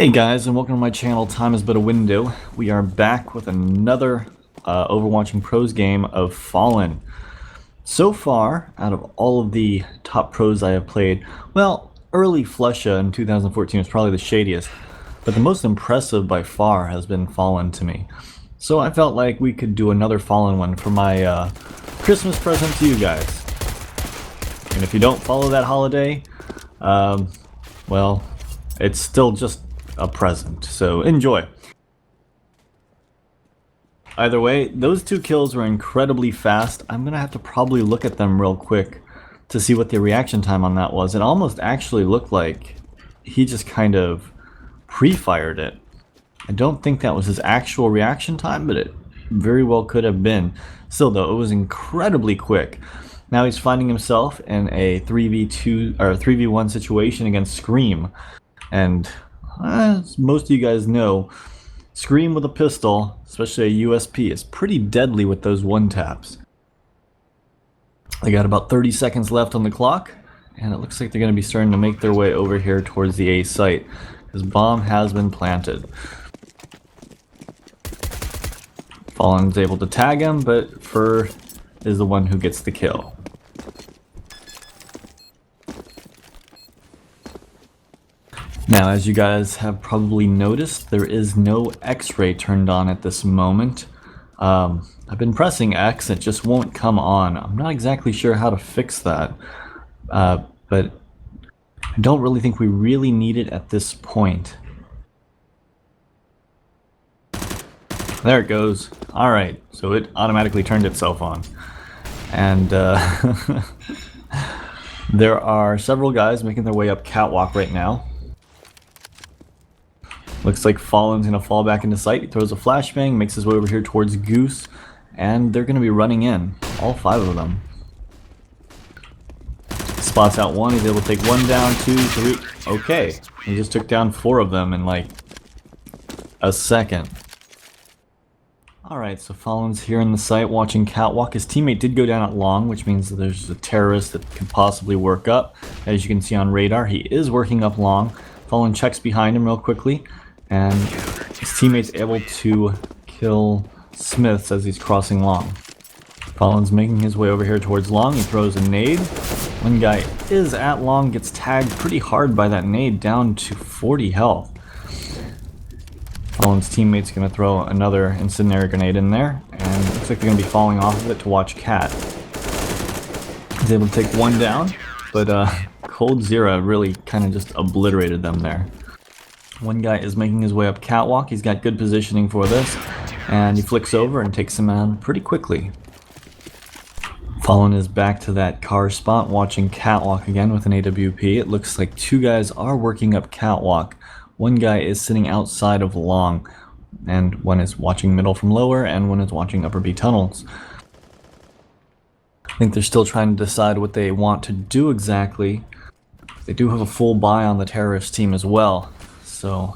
Hey guys, and welcome to my channel. Time is but a window. We are back with another Overwatching Pros game of Fallen. So far, out of all of the top pros I have played, well, early Flusha in 2014 was probably the shadiest, but the most impressive by far has been Fallen to me. So I felt like we could do another Fallen one for my Christmas present to you guys. And if you don't follow that holiday, well, it's still just a present, so enjoy. Either way, those two kills were incredibly fast. I'm gonna have to probably look at them real quick to see what the reaction time on that was. It almost actually looked like he just kind of pre-fired it. I don't think that was his actual reaction time, but it very well could have been. Still though, it was incredibly quick. Now he's finding himself in a 3v2 or 3v1 situation against Scream, and as most of you guys know, Scream with a pistol, especially a USP, is pretty deadly with those one-taps. They got about 30 seconds left on the clock, and it looks like they're going to be starting to make their way over here towards the A site, because bomb has been planted. Fallen's able to tag him, but Fur is the one who gets the kill. Now, as you guys have probably noticed, there is no X-ray turned on at this moment. I've been pressing X, it just won't come on. I'm not exactly sure how to fix that, but I don't really think we really need it at this point. There it goes. Alright, so it automatically turned itself on. And there are several guys making their way up Catwalk right now. Looks like Fallen's going to fall back into sight. He throws a flashbang, makes his way over here towards Goose, and they're going to be running in. All five of them. Spots out one. He's able to take one down, two, three. Okay. He just took down four of them in like a second. Alright, so Fallen's here in the site watching Catwalk. His teammate did go down at long, which means that there's a terrorist that could possibly work up. As you can see on radar, he is working up long. Fallen checks behind him real quickly, and his teammate's able to kill Smiths as he's crossing long. Fallen's making his way over here towards long. He throws a nade. One guy is at long, gets tagged pretty hard by that nade, down to 40 health. Fallen's teammate's going to throw another incendiary grenade in there, and it looks like they're going to be falling off of it to watch Cat. He's able to take one down, but Cold Zero really kind of just obliterated them there. One guy is making his way up Catwalk. He's got good positioning for this, and he flicks over and takes him out pretty quickly. Fallen is back to that car spot watching Catwalk again with an AWP. It looks like two guys are working up Catwalk. One guy is sitting outside of long, and one is watching middle from lower, and one is watching upper B tunnels. I think they're still trying to decide what they want to do exactly. They do have a full buy on the terrorist team as well. So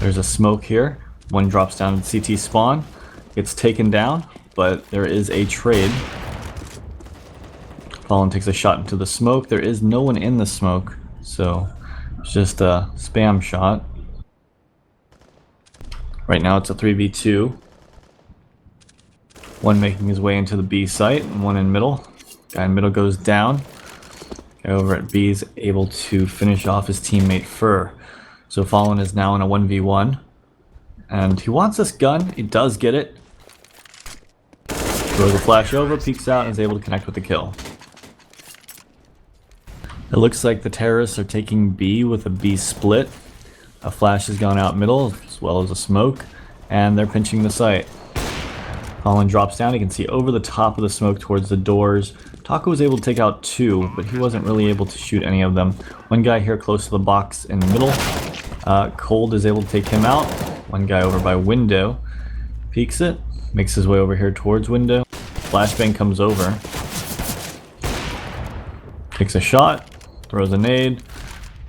there's a smoke here. One drops down to CT spawn, gets taken down, but there is a trade. Fallen takes a shot into the smoke. There is no one in the smoke, so it's just a spam shot. Right now it's a 3v2. One making his way into the B site, and one in middle. Guy in middle goes down. Guy over at B is able to finish off his teammate Fur. So Fallen is now in a 1v1. And he wants this gun. He does get it. Throws a flash over, peeks out, and is able to connect with the kill. It looks like the terrorists are taking B with a B split. A flash has gone out middle, as well as a smoke. And they're pinching the site. Fallen drops down. You can see over the top of the smoke towards the doors. Taco was able to take out two, but he wasn't really able to shoot any of them. One guy here close to the box in the middle. Cold is able to take him out. One guy over by window. Peeks it. Makes his way over here towards window. Flashbang comes over. Takes a shot. Throws a nade.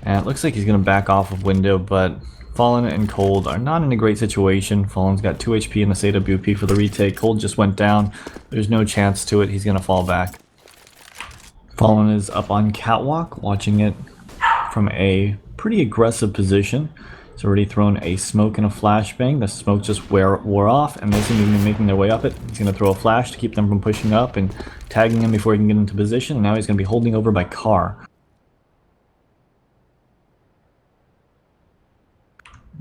And it looks like he's going to back off of window, but Fallen and Cold are not in a great situation. Fallen's got 2 HP in this AWP for the retake. Cold just went down. There's no chance to it. He's going to fall back. Fallen is up on Catwalk, watching it from a pretty aggressive position. He's already thrown a smoke and a flashbang. The smoke just wore off, and they seem to be making their way up it. He's going to throw a flash to keep them from pushing up and tagging him before he can get into position. And now he's going to be holding over by car.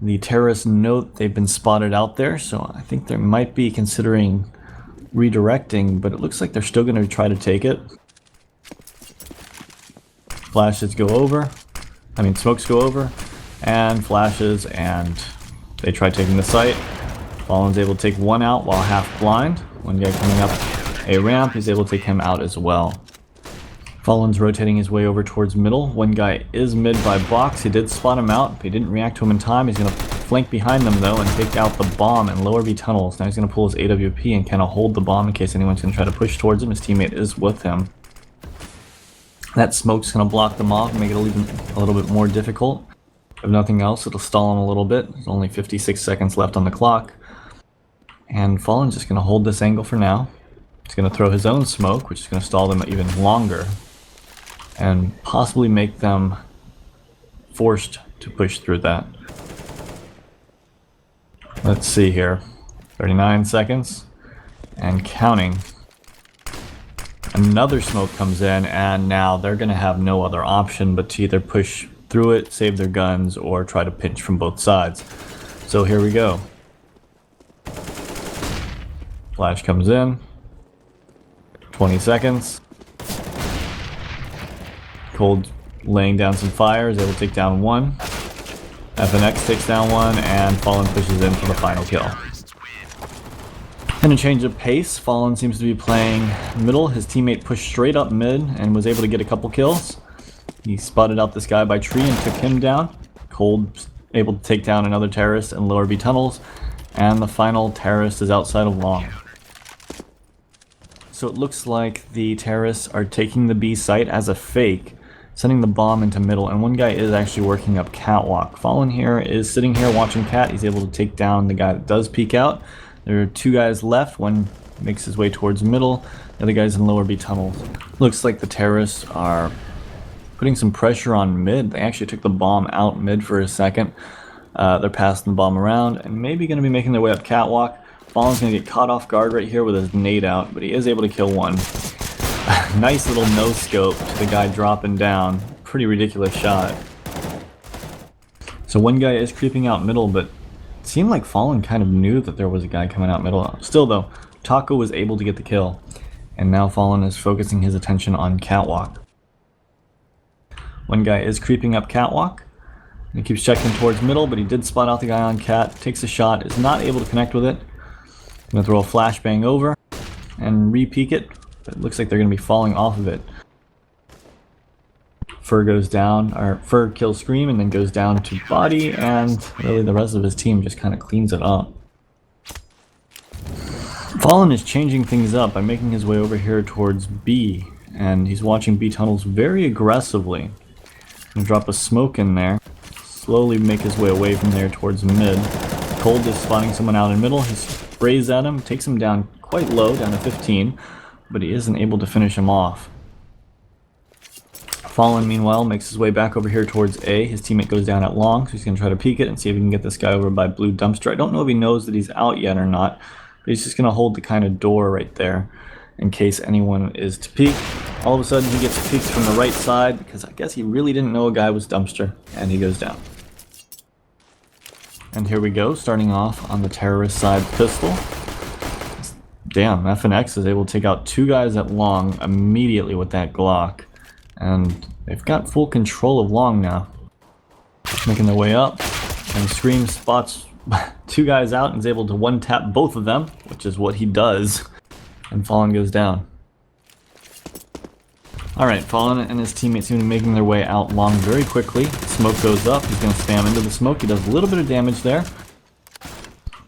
The terrorists note they've been spotted out there, so I think they might be considering redirecting, but it looks like they're still going to try to take it. Flashes go over. Smokes go over. And flashes, and they try taking the site. Fallen's able to take one out while half blind. One guy coming up a ramp, he's able to take him out as well. Fallen's rotating his way over towards middle. One guy is mid by box. He did spot him out, but he didn't react to him in time. He's going to flank behind them though and take out the bomb and lower B tunnels. Now he's going to pull his AWP and kind of hold the bomb in case anyone's going to try to push towards him. His teammate is with him. That smoke's going to block them off and make it a little bit more difficult. If nothing else, it'll stall him a little bit. There's only 56 seconds left on the clock. And Fallen's just going to hold this angle for now. He's going to throw his own smoke, which is going to stall them even longer. And possibly make them forced to push through that. Let's see here. 39 seconds. And counting. Another smoke comes in, and now they're going to have no other option but to either push through it, save their guns, or try to pinch from both sides. So here we go. Flash comes in. 20 seconds. Cold laying down some fire is able to take down one. FNX takes down one, and Fallen pushes in for the final kill. In a change of pace, Fallen seems to be playing middle. His teammate pushed straight up mid and was able to get a couple kills. He spotted out this guy by tree and took him down. Cold able to take down another terrorist and lower B tunnels. And the final terrorist is outside of long. So it looks like the terrorists are taking the B site as a fake, sending the bomb into middle, and one guy is actually working up catwalk. Fallen here is sitting here watching cat. He's able to take down the guy that does peek out. There are two guys left. One makes his way towards middle. The other guy's in lower B tunnels. Looks like the terrorists are putting some pressure on mid. They actually took the bomb out mid for a second. They're passing the bomb around and maybe going to be making their way up catwalk. Fallen's going to get caught off guard right here with his nade out, but he is able to kill one. Nice little no scope to the guy dropping down. Pretty ridiculous shot. So one guy is creeping out middle, but it seemed like Fallen kind of knew that there was a guy coming out middle. Still though, Taco was able to get the kill, and now Fallen is focusing his attention on catwalk. One guy is creeping up catwalk. He keeps checking towards middle, but he did spot out the guy on cat. Takes a shot, is not able to connect with it. I'm going to throw a flashbang over and re-peek it. But it looks like they're going to be falling off of it. Fur goes down, or Fur kills Scream and then goes down to body, and really the rest of his team just kind of cleans it up. Fallen is changing things up by making his way over here towards B, and he's watching B tunnels very aggressively. Gonna drop a smoke in there, slowly make his way away from there towards mid. Cold is spotting someone out in middle. He sprays at him, takes him down quite low, down to 15, but he isn't able to finish him off. Fallen, meanwhile, makes his way back over here towards A. His teammate goes down at long, so he's going to try to peek it and see if he can get this guy over by blue dumpster. I don't know if he knows that he's out yet or not, but he's just going to hold the kind of door right there in case anyone is to peek. All of a sudden, he gets peeked from the right side because I guess he really didn't know a guy was dumpster, and he goes down. And here we go, starting off on the terrorist side pistol. Damn, FNX is able to take out two guys at long immediately with that Glock. And they've got full control of long now. Making their way up, and Scream spots two guys out and is able to one-tap both of them, which is what he does. And Fallen goes down. Alright, Fallen and his teammates seem to be making their way out long very quickly. Smoke goes up, he's going to spam into the smoke. He does a little bit of damage there.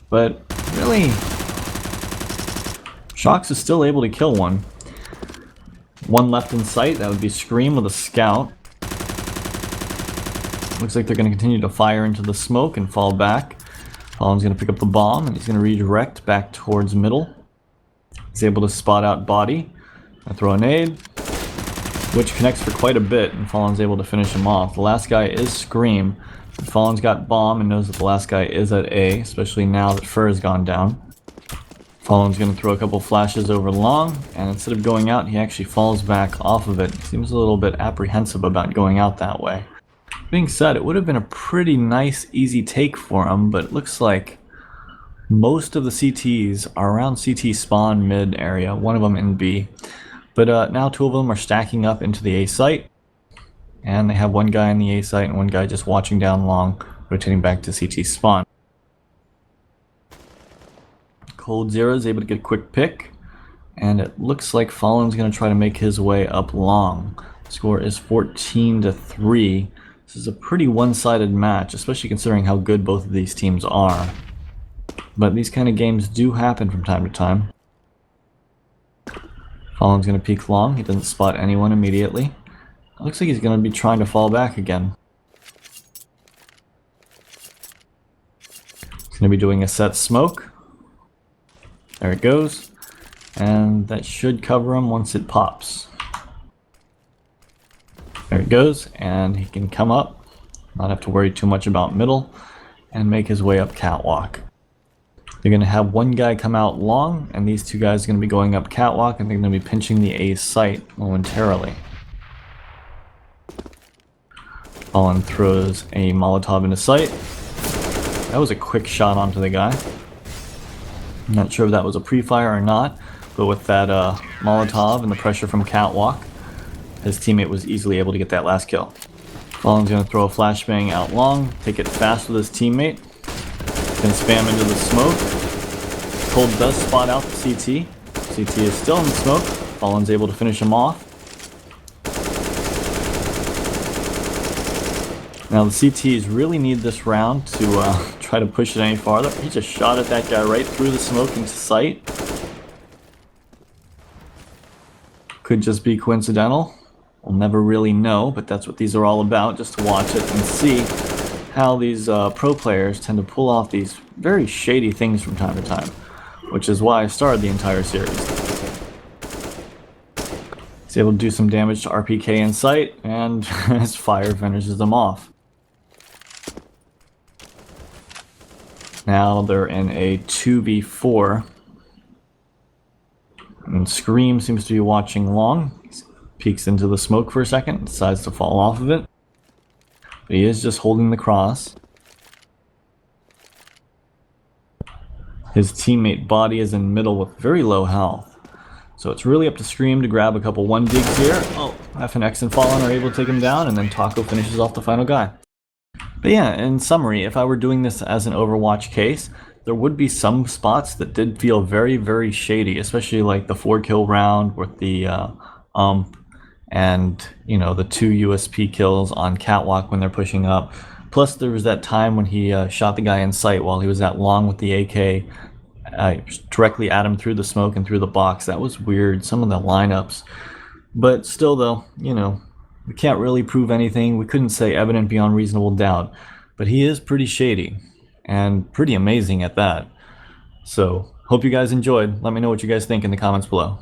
But really, Shox is still able to kill one. One left in sight, that would be Scream with a scout. Looks like they're going to continue to fire into the smoke and fall back. Fallen's going to pick up the bomb and he's going to redirect back towards middle. He's able to spot out body. I throw a nade. which connects for quite a bit, and Fallen's able to finish him off. The last guy is Scream. Fallen's got Bomb and knows that the last guy is at A, especially now that Fur has gone down. Fallen's going to throw a couple flashes over long, and instead of going out, he actually falls back off of it. Seems a little bit apprehensive about going out that way. Being said, it would have been a pretty nice, easy take for him, but it looks like most of the CTs are around CT spawn mid area, one of them in B. But now two of them are stacking up into the A site, and they have one guy in the A site and one guy just watching down long, rotating back to CT spawn. Cold Zero is able to get a quick pick, and it looks like Fallen's going to try to make his way up long. Score is 14-3. This is a pretty one-sided match, especially considering how good both of these teams are. But these kind of games do happen from time to time. Fallen's going to peek long. He doesn't spot anyone immediately. It looks like he's going to be trying to fall back again. He's going to be doing a set smoke. There it goes. And that should cover him once it pops. There it goes. And he can come up, not have to worry too much about middle, and make his way up catwalk. They're going to have one guy come out long, and these two guys are going to be going up catwalk, and they're going to be pinching the A site momentarily. Fallen throws a Molotov into sight. That was a quick shot onto the guy. I'm not sure if that was a pre-fire or not, but with that Molotov and the pressure from catwalk, his teammate was easily able to get that last kill. Fallen's going to throw a flashbang out long, take it fast with his teammate. Can spam into the smoke. Cold does spot out the CT. CT is still in the smoke. Fallen's able to finish him off. Now the CTs really need this round to try to push it any farther. He just shot at that guy right through the smoke into sight. Could just be coincidental. We'll never really know, but that's what these are all about, just to watch it and see how these pro players tend to pull off these very shady things from time to time, which is why I started the entire series. He's able to do some damage to RPK in sight, and his fire finishes them off. Now they're in a 2v4, and Scream seems to be watching long. He peeks into the smoke for a second, decides to fall off of it. But he is just holding the cross. His teammate Body is in middle with very low health. So it's really up to Scream to grab a couple 1-digs here. Oh, FNX and Fallen are able to take him down, and then Taco finishes off the final guy. But yeah, in summary, if I were doing this as an Overwatch case, there would be some spots that did feel very, very shady, especially like the 4-kill round with the and, you know, the 2 USP kills on catwalk when they're pushing up. Plus, there was that time when he shot the guy in sight while he was at long with the AK, directly at him through the smoke and through the box. That was weird, some of the lineups. But still, though, you know, we can't really prove anything. We couldn't say evident beyond reasonable doubt. But he is pretty shady, and pretty amazing at that. So, hope you guys enjoyed. Let me know what you guys think in the comments below.